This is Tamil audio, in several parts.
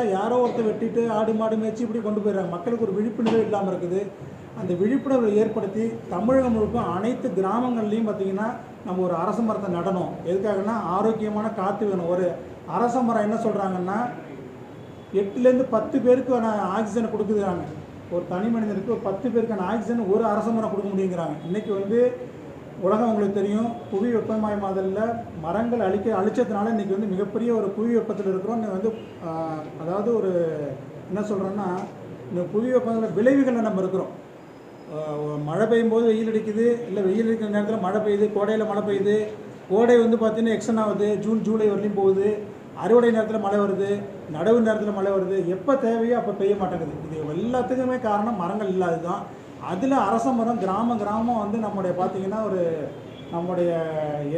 பார்த்தா யாரோ ஒருத்தர் வெட்டிட்டு ஆடு மாடு மேய்ச்சி இப்படி கொண்டு போயிடுறாங்க. மக்களுக்கு ஒரு விழிப்புணர்வு இல்லாமல் இருக்குது. அந்த விழிப்புணர்வை ஏற்படுத்தி தமிழகம் முழுக்க அனைத்து கிராமங்கள்லேயும் பார்த்திங்கன்னா நம்ம ஒரு அரச மரத்தை நடணும். எதுக்காகனா ஆரோக்கியமான காற்று வேணும். ஒரு அரச மரம் என்ன சொல்கிறாங்கன்னா 8லேருந்து 10 பேருக்கான ஆக்சிஜனை கொடுக்குறாங்க. ஒரு தனி மனிதனுக்கு ஒரு 10 பேருக்கான ஆக்சிஜன் ஒரு அரச மரம் கொடுக்க முடியுங்கிறாங்க. இன்றைக்கி உலகம் உங்களுக்கு தெரியும், புவி வெப்பமயமாதலில் மரங்கள் அழிச்சதுனால இன்றைக்கி மிகப்பெரிய ஒரு புவி வெப்பத்தில் இருக்கிறோம். அதாவது ஒரு என்ன சொல்கிறோன்னா, இந்த புவி வெப்பத்தில் விளைவுகளில் நம்ம இருக்கிறோம். மழை பெய்யும் போது வெயில் அடிக்குது, இல்லை வெயில் அடிக்கிற நேரத்தில் மழை பெய்யுது, கோடையில் மழை பெய்யுது. கோடை பார்த்திங்கன்னா எக்ஸ்டன் ஆகுது, ஜூன் ஜூலை வரலையும் போகுது. அறுவடை நேரத்தில் மழை வருது, நடவு நேரத்தில் மழை வருது. எப்போ தேவையோ அப்போ பெய்ய மாட்டேங்குது. இது எல்லாத்துக்குமே காரணம் மரங்கள் இல்லாது தான். அதில் அரச மரம் கிராமம் நம்முடைய பார்த்திங்கன்னா நம்முடைய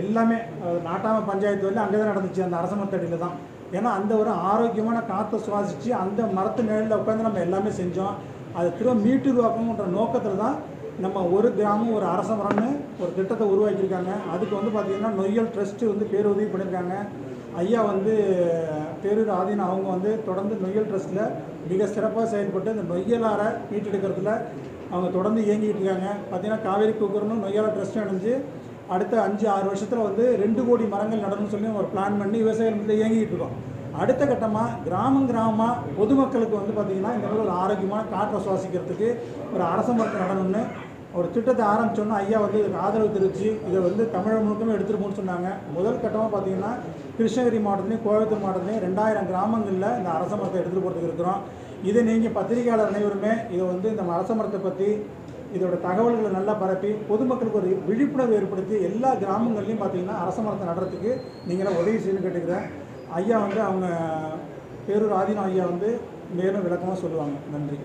எல்லாமே நாட்டாம பஞ்சாயத்து வரல அங்கே தான் நடந்துச்சு, அந்த அரச மரத்தடியில் தான். ஏன்னா அந்த ஒரு ஆரோக்கியமான காற்றை சுவாசித்து அந்த மரத்து நிழலில் உட்காந்து நம்ம எல்லாமே செஞ்சோம். அதை திரும்ப மீட்டுருவாக்கணுன்ற நோக்கத்தில் தான் நம்ம ஒரு கிராமம் ஒரு அரச மரம்னு ஒரு திட்டத்தை உருவாக்கியிருக்காங்க. அதுக்கு பார்த்திங்கன்னா நொய்யல் ட்ரஸ்ட்டு பேருதவி பண்ணியிருக்காங்க. ஐயா பேரூர் ஆதீனம் அவங்க தொடர்ந்து நொய்யல் ட்ரஸ்ட்டில் மிக சிறப்பாக செயல்பட்டு இந்த நொய்யலாரை மீட்டெடுக்கிறதுல அவங்க தொடர்ந்து இயங்கிட்டு இருக்காங்க. பார்த்திங்கன்னா காவேரி கூக்குரனும் நொய்யலார் ட்ரஸ்ட்டும் அடைஞ்சு அடுத்த 5-6 வருஷத்தில் 2 கோடி மரங்கள் நடணும்னு சொல்லி ஒரு பிளான் பண்ணி விவசாயிகள் இயங்கிட்டு இருக்கோம். அடுத்த கட்டமாக கிராமமாக பொதுமக்களுக்கு பார்த்திங்கன்னா இந்த மாதிரி ஒரு ஆரோக்கியமான காற்றை சுவாசிக்கிறதுக்கு ஒரு அரச மரத்தை நடணும்னு ஒரு திட்டத்தை ஆரம்பித்தோன்னா ஐயா இதுக்கு ஆதரவு தெரிவித்து இதை தமிழகம் முழுக்கமே எடுத்துகிட்டு சொன்னாங்க. முதல் கட்டமாக பார்த்திங்கன்னா கிருஷ்ணகிரி மாவட்டத்துலேயும் கோயம்புத்தூர் மாவட்டத்துலேயும் 2000 கிராமங்களில் இந்த அரச மரத்தை எடுத்துகிட்டு போகிறதுக்கு இருக்கிறோம். இதை நீங்கள் பத்திரிகையாளர் அனைவருமே இதை இந்த அரச மரத்தை பற்றி இதோட தகவல்களை நல்லா பரப்பி பொதுமக்களுக்கு ஒரு விழிப்புணர்வு ஏற்படுத்தி எல்லா கிராமங்கள்லையும் பார்த்திங்கன்னா அரச மரத்தை நடுறதுக்கு நீங்களாம் உதவி செய்யணும்னு கேட்டுக்கிறேன். ஐயா அவங்க பேரூர் ஆதீனம் ஐயா மேலும் விளக்கமாக சொல்லுவாங்க. நன்றி.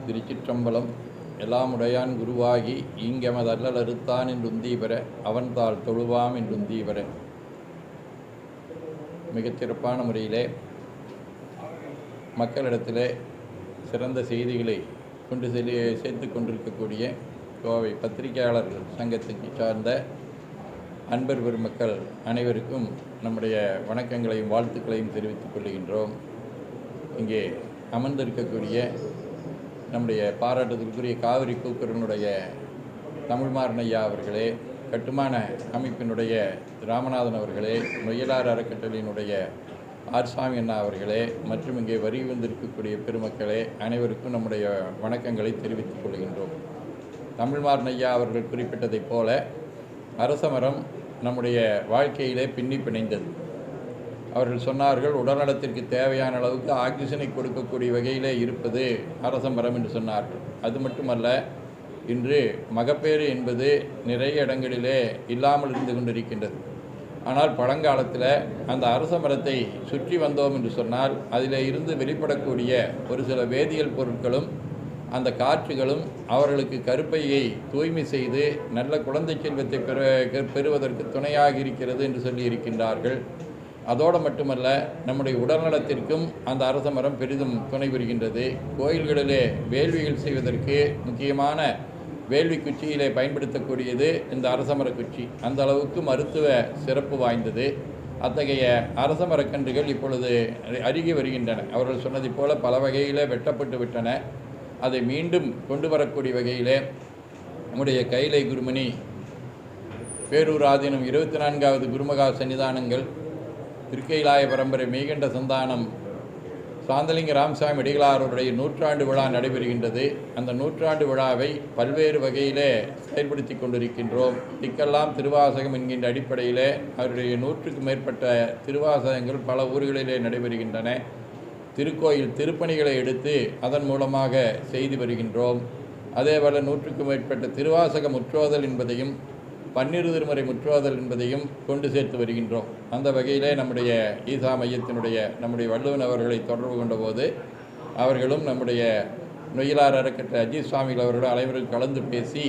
திருச்சிற்றம்பலம். எல்லாமுடையான் குருவாகி ஈங்கமதல்லல் அறுத்தான் என்றுந்தீபெற அவன்தாள் தொழுவாம் என்றுந்தீபெற. மிகச்சிறப்பான முறையிலே மக்களிடத்திலே சிறந்த செய்திகளை கொண்டு சேர்த்து கொண்டிருக்கக்கூடிய கோவை பத்திரிகையாளர்கள் சங்கத்துக்கு சார்ந்த அன்பர் பெருமக்கள் அனைவருக்கும் நம்முடைய வணக்கங்களையும் வாழ்த்துக்களையும் தெரிவித்துக் கொள்கின்றோம். இங்கே அமர்ந்திருக்கக்கூடிய நம்முடைய பாராட்டுதலுக்குரிய காவிரி கூக்குரனுடைய தமிழ்மாறன் ஐயா அவர்களே, கட்டுமான அமைப்பினுடைய ராமநாதன் அவர்களே, நொய்யலார் அறக்கட்டளையினுடைய ஆர்சாமி அண்ணா அவர்களே மற்றும் இங்கே வரி வந்திருக்கக்கூடிய பெருமக்களே அனைவருக்கும் நம்முடைய வணக்கங்களை தெரிவித்துக் கொள்கின்றோம். தமிழ்மாறன் ஐயா அவர்கள் குறிப்பிட்டதைப் போல அரச மரம் நம்முடைய வாழ்க்கையிலே பின்னி பிணைந்தது. அவர்கள் சொன்னார்கள், உடல்நலத்திற்கு தேவையான அளவுக்கு ஆக்சிஜனை கொடுக்கக்கூடிய வகையிலே இருப்பது அரச மரம் என்று சொன்னார்கள். அது மட்டுமல்ல, இன்று மகப்பேறு என்பது நிறைய இடங்களிலே இல்லாமல் இருந்து கொண்டிருக்கின்றது. ஆனால் பழங்காலத்தில் அந்த அரச மரத்தை சுற்றி வந்தோம் என்று சொன்னால் அதில் இருந்து வெளிப்படக்கூடிய ஒரு சில வேதியியல் பொருட்களும் அந்த காற்றுகளும் அவர்களுக்கு கருப்பையை தூய்மை செய்து நல்ல குழந்தை செல்வத்தை பெறுவதற்கு துணையாக இருக்கிறது என்று சொல்லி இருக்கின்றார்கள். அதோடு மட்டுமல்ல, நம்முடைய உடல்நலத்திற்கும் அந்த அரச மரம் பெரிதும் துணை புரிகின்றது. கோயில்களிலே வேள்விகள் செய்வதற்கு முக்கியமான வேள்வி குச்சியிலே பயன்படுத்தக்கூடியது இந்த அரசமர குச்சி. அந்த அளவுக்கு மருத்துவ சிறப்பு வாய்ந்தது. அத்தகைய அரச மரக்கன்றுகள் இப்பொழுது அருகி வருகின்றன. அவர்கள் சொன்னதை போல பல வகையிலே வெட்டப்பட்டு விட்டன. அதை மீண்டும் கொண்டு வரக்கூடிய வகையிலே நம்முடைய கைலை குருமணி பேரூர் ஆதீனம் 24வது குருமகா சன்னிதானங்கள் திருக்கைலாய பரம்பரை மெய்கண்ட சந்தானம் சாந்தலிங்க ராமசாமி அடிகளாருடைய 100ஆண்டு விழா நடைபெறுகின்றது. அந்த 100ஆண்டு விழாவை பல்வேறு வகையிலே செயல்படுத்தி கொண்டிருக்கின்றோம். இதுக்கெல்லாம் திருவாசகம் என்கின்ற அடிப்படையிலே அவருடைய 100க்கும் மேற்பட்ட திருவாசகங்கள் பல ஊர்களிலே நடைபெறுகின்றன. திருக்கோயில் திருப்பணிகளை எடுத்து அதன் மூலமாக செய்து வருகின்றோம். அதேபோல 100க்கும் மேற்பட்ட திருவாசக முற்றோதல் என்பதையும் 12 திருமுறை முற்றோதல் என்பதையும் கொண்டு சேர்த்து வருகின்றோம். அந்த வகையிலே நம்முடைய ஈசா மையத்தினுடைய நம்முடைய வள்ளுவன் அவர்களை தொடர்பு கொண்ட போது அவர்களும் நம்முடைய நொய்யலார் அறக்கட்டளை அஜித் சுவாமிகள் அவர்களும் அனைவரும் கலந்து பேசி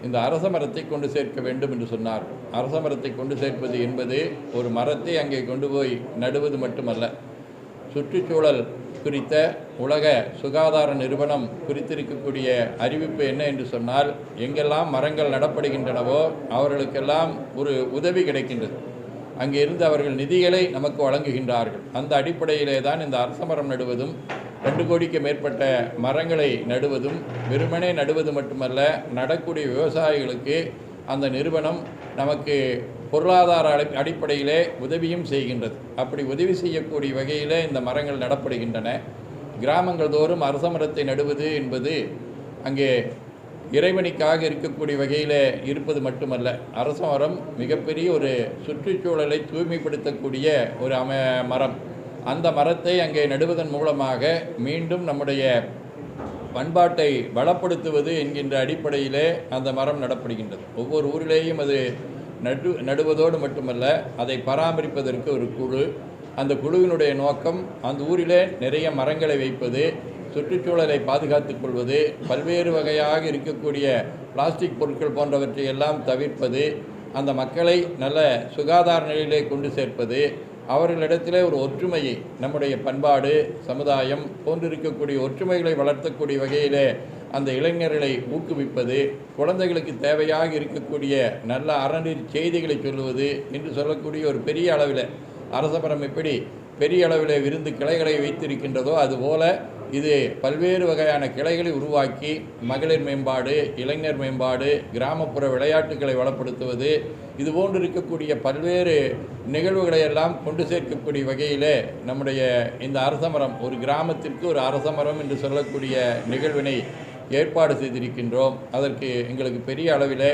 இந்த அரச மரத்தை கொண்டு சேர்க்க வேண்டும் என்று சொன்னார். அரச மரத்தை கொண்டு சேர்ப்பது என்பது ஒரு மரத்தை அங்கே கொண்டு போய் நடுவது மட்டுமல்ல, சுற்றுச்சூழல் குறித்த உலக சுகாதார நிறுவனம் குறித்திருக்கக்கூடிய அறிவிப்பு என்ன என்று சொன்னால், எங்கெல்லாம் மரங்கள் நடப்படுகின்றனவோ அவர்களுக்கெல்லாம் ஒரு உதவி கிடைக்கின்றது. அங்கே இருந்து அவர்கள் நிதிகளை நமக்கு வழங்குகின்றார்கள். அந்த அடிப்படையிலே தான் இந்த அரசமரம் நடுவதும் 2 கோடிக்கு மேற்பட்ட மரங்களை நடுவதும் வெறுமனே நடுவது மட்டுமல்ல, நடக்கூடிய விவசாயிகளுக்கு அந்த நிறுவனம் நமக்கு பொருளாதார அடிப்படையிலே உதவியும் செய்கின்றது. அப்படி உதவி செய்யக்கூடிய வகையிலே இந்த மரங்கள் நடப்படுகின்றன. கிராமங்கள் தோறும் அரசமரத்தை நடுவது என்பது அங்கே இறைவனுக்காக இருக்கக்கூடிய வகையில் இருப்பது மட்டுமல்ல, அரசமரம் மிகப்பெரிய ஒரு சுற்றுச்சூழலை தூய்மைப்படுத்தக்கூடிய ஒரு மரம். அந்த மரத்தை அங்கே நடுவதன் மூலமாக மீண்டும் நம்முடைய பண்பாட்டை வளப்படுத்துவது என்கின்ற அடிப்படையிலே அந்த மரம் நடப்படுகின்றது. ஒவ்வொரு ஊரிலேயும் அது நடுவதோடு மட்டுமல்ல, அதை பராமரிப்பதற்கு ஒரு குழு. அந்த குழுவினுடைய நோக்கம் அந்த ஊரிலே நிறைய மரங்களை வைப்பது, சுற்றுச்சூழலை பாதுகாத்துக் கொள்வது, பல்வேறு வகையாக இருக்கக்கூடிய பிளாஸ்டிக் பொருட்கள் போன்றவற்றை எல்லாம் தவிர்ப்பது, அந்த மக்களை நல்ல சுகாதார நிலையிலே கொண்டு சேர்ப்பது, அவர்களிடத்திலே ஒரு ஒற்றுமையை, நம்முடைய பண்பாடு சமுதாயம் போன்றிருக்கக்கூடிய ஒற்றுமைகளை வளர்த்தக்கூடிய வகையிலே அந்த இளைஞர்களை ஊக்குவிப்பது, குழந்தைகளுக்கு தேவையாக இருக்கக்கூடிய நல்ல அறநெறி செய்திகளை சொல்லுவது என்று சொல்லக்கூடிய ஒரு பெரிய அளவில் அரசமரம் எப்படி பெரிய அளவில் விருந்து கிளைகளை வைத்திருக்கின்றதோ அதுபோல இது பல்வேறு வகையான கிளைகளை உருவாக்கி மகளிர் மேம்பாடு, இளைஞர் மேம்பாடு, கிராமப்புற விளையாட்டுகளை வளப்படுத்துவது, இதுபோன்று இருக்கக்கூடிய பல்வேறு நிகழ்வுகளை எல்லாம் கொண்டு சேர்க்கக்கூடிய வகையிலே நம்முடைய இந்த அரசமரம், ஒரு கிராமத்திற்கு ஒரு அரசமரம் என்று சொல்லக்கூடிய நிகழ்வினை ஏற்பாடு செய்திருக்கின்றோம். அதற்கு எங்களுக்கு பெரிய அளவில்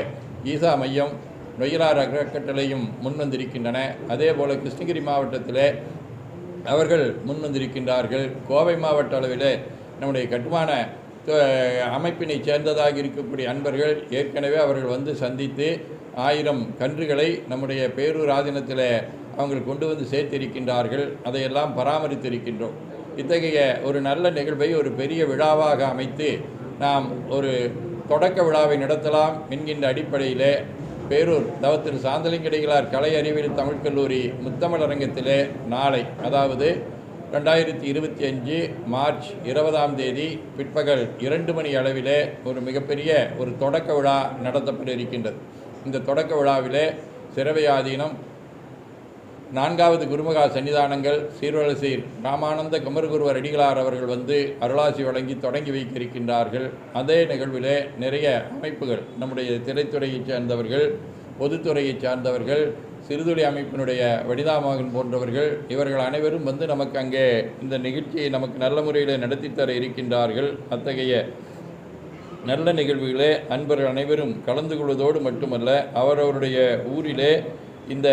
ஈசா மையம், நொய்யலார் அறக்கட்டளையும் முன்வந்திருக்கின்றன. அதே போல் கிருஷ்ணகிரி மாவட்டத்தில் அவர்கள் முன்வந்திருக்கின்றார்கள். கோவை மாவட்ட அளவில் நம்முடைய கட்டுமான அமைப்பினை சேர்ந்ததாக இருக்கக்கூடிய அன்பர்கள் ஏற்கனவே அவர்கள் வந்து சந்தித்து 1000 கன்றுகளை நம்முடைய பேரூர் ஆதீனத்தில் அவங்கள் கொண்டு வந்து சேர்த்திருக்கின்றார்கள். அதையெல்லாம் பராமரித்திருக்கின்றோம். இத்தகைய ஒரு நல்ல நிகழ்வை ஒரு பெரிய விழாவாக அமைத்து நாம் ஒரு தொடக்க விழாவை நடத்தலாம் என்கின்ற அடிப்படையில் பேரூர் தவத்திரு சாந்தலிங்கடிகளார் கலை அறிவியல் தமிழ் கல்லூரி முத்தமிழ் அரங்கத்திலே நாளை, அதாவது 2025 மார்ச் 20ஆம் தேதி பிற்பகல் 2 மணி அளவிலே ஒரு மிகப்பெரிய ஒரு தொடக்க விழா நடத்தப்பட இருக்கின்றது. இந்த தொடக்க விழாவிலே சிரவையாதீனம், 4வது குருமகா சன்னிதானங்கள் சீர்வரிசையில் ராமானந்த குமரகுருவர் அடிகளார் அவர்கள் வந்து அருளாசி வழங்கி தொடங்கி வைக்க இருக்கின்றார்கள். அதே நிகழ்விலே நிறைய அமைப்புகள், நம்முடைய திரைத்துறையைச் சேர்ந்தவர்கள், பொதுத்துறையைச் சார்ந்தவர்கள், சிறுதுளி அமைப்பினுடைய வனிதாமோகன் போன்றவர்கள், இவர்கள் அனைவரும் வந்து நமக்கு அங்கே இந்த நிகழ்ச்சியை நமக்கு நல்ல முறையில் நடத்தி தர இருக்கின்றார்கள். அத்தகைய நல்ல நிகழ்வுகளே அன்பர்கள் அனைவரும் கலந்து கொள்வதோடு மட்டுமல்ல, அவரவருடைய ஊரிலே இந்த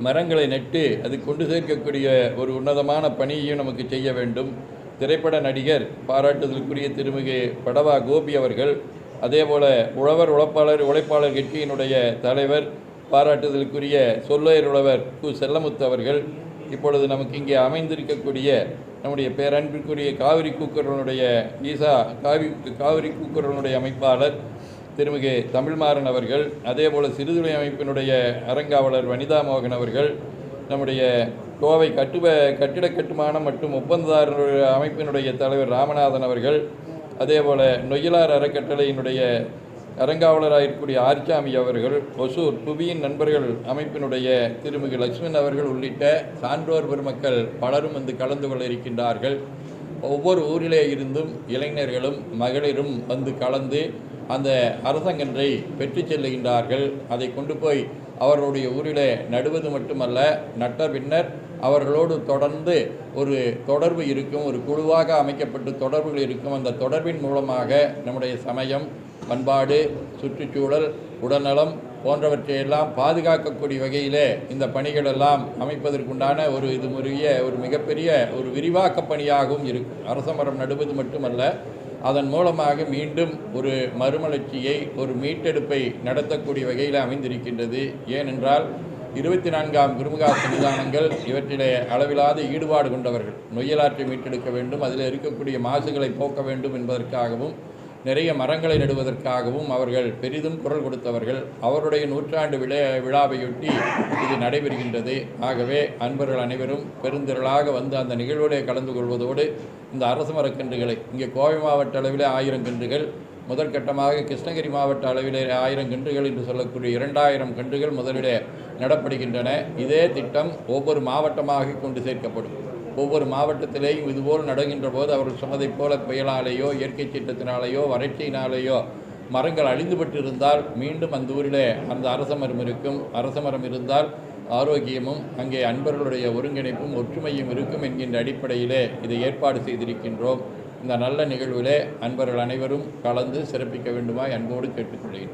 மரங்களை நட்டு அது கொண்டு சேர்க்கக்கூடிய ஒரு உன்னதமான பணியையும் நமக்கு செய்ய வேண்டும். திரைப்பட நடிகர் பாராட்டுதலுக்குரிய திருமிகு படவா கோபி அவர்கள், அதேபோல் உழைப்பாளர் கட்சியினுடைய தலைவர் பாராட்டுதலுக்குரிய சொல்லையர் உழவர் கு செல்லமுத்து அவர்கள், இப்பொழுது நமக்கு இங்கே அமைந்திருக்கக்கூடிய நம்முடைய பேரன்பிற்குரிய காவிரி கூக்குரலுடைய காவிரி கூக்குரலுடைய அமைப்பாளர் திருமிகு தமிழ்மாறன் அவர்கள், அதேபோல் சிறுதுளை அமைப்பினுடைய அரங்காவலர் வனிதாமோகன் அவர்கள், நம்முடைய கோவை கட்டிட கட்டுமானம் மற்றும் ஒப்பந்ததாரர் அமைப்பினுடைய தலைவர் ராமநாதன் அவர்கள், அதேபோல் நொய்யலார் அறக்கட்டளையினுடைய அரங்காவலராக இருக்கக்கூடிய ஆர்ச்சாமி அவர்கள், ஒசூர் புவியின் நண்பர்கள் அமைப்பினுடைய திருமிகு லட்சுமணன் அவர்கள் உள்ளிட்ட சான்றோர் பெருமக்கள் பலரும் வந்து கலந்து கொள்ள இருக்கின்றார்கள். ஒவ்வொரு ஊரிலே இருந்தும் இளைஞர்களும் மகளிரும் வந்து கலந்து அந்த அரசங்கன்றை பெற்று செல்லுகின்றார்கள். அதை கொண்டு போய் அவர்களுடைய ஊரிலே நடுவது மட்டுமல்ல, நட்ட பின்னர் அவர்களோடு தொடர்ந்து ஒரு தொடர்பு இருக்கும், ஒரு குழுவாக அமைக்கப்பட்டு தொடர்புகள் இருக்கும். அந்த தொடர்பின் மூலமாக நம்முடைய சமயம், பண்பாடு, சுற்றுச்சூழல், உடல்நலம் போன்றவற்றையெல்லாம் பாதுகாக்கக்கூடிய வகையிலே இந்த பணிகளெல்லாம் அமைப்பதற்குண்டான ஒரு மிகப்பெரிய ஒரு விரிவாக்க பணியாகவும் இருக்கும். அரசமரம் நடுவது மட்டுமல்ல, அதன் மூலமாக மீண்டும் ஒரு மறுமலர்ச்சியை, ஒரு மீட்டெடுப்பை நடத்தக்கூடிய வகையில் அமைந்திருக்கின்றது. ஏனென்றால் 24ஆம் குருமகா சன்னிதானங்கள் இவற்றிலே அளவிலாத ஈடுபாடு கொண்டவர்கள். நொய்யலாற்றை மீட்டெடுக்க வேண்டும், அதில் இருக்கக்கூடிய மாசுகளை போக்க வேண்டும் என்பதற்காகவும், நிறைய மரங்களை நடுவதற்காகவும் அவர்கள் பெரிதும் குரல் கொடுத்தவர்கள். அவருடைய 100ஆண்டு விழாவையொட்டி இது நடைபெறுகின்றது. ஆகவே அன்பர்கள் அனைவரும் பெருந்திரளாக வந்து அந்த நிகழ்வுடைய கலந்து கொள்வதோடு இந்த அரச மரக்கன்றுகளை இங்கே கோவை மாவட்ட அளவில் 1000 கன்றுகள், முதற்கட்டமாக கிருஷ்ணகிரி மாவட்ட அளவிலே 1000 கன்றுகள் என்று சொல்லக்கூடிய 2000 கன்றுகள் முதலிலே நடப்படுகின்றன. இதே திட்டம் ஒவ்வொரு மாவட்டமாக கொண்டு சேர்க்கப்படும். ஒவ்வொரு மாவட்டத்திலேயும் இதுபோல் நடக்கின்ற போது அவர்கள் சொன்னதைப் போல புயலாலேயோ இயற்கை சீற்றத்தினாலேயோ வறட்சியினாலேயோ மரங்கள் அழிந்துபட்டு இருந்தால் மீண்டும் அந்த ஊரிலே அந்த அரச மரம் இருக்கும். அரச மரம் இருந்தால் ஆரோக்கியமும் அங்கே அன்பர்களுடைய ஒருங்கிணைப்பும் ஒற்றுமையும் இருக்கும் என்கின்ற அடிப்படையிலே இதை ஏற்பாடு செய்திருக்கின்றோம். இந்த நல்ல நிகழ்விலே அன்பர்கள் அனைவரும் கலந்து சிறப்பிக்க வேண்டுமாய் அன்போடு கேட்டுக்கொள்கிறேன்.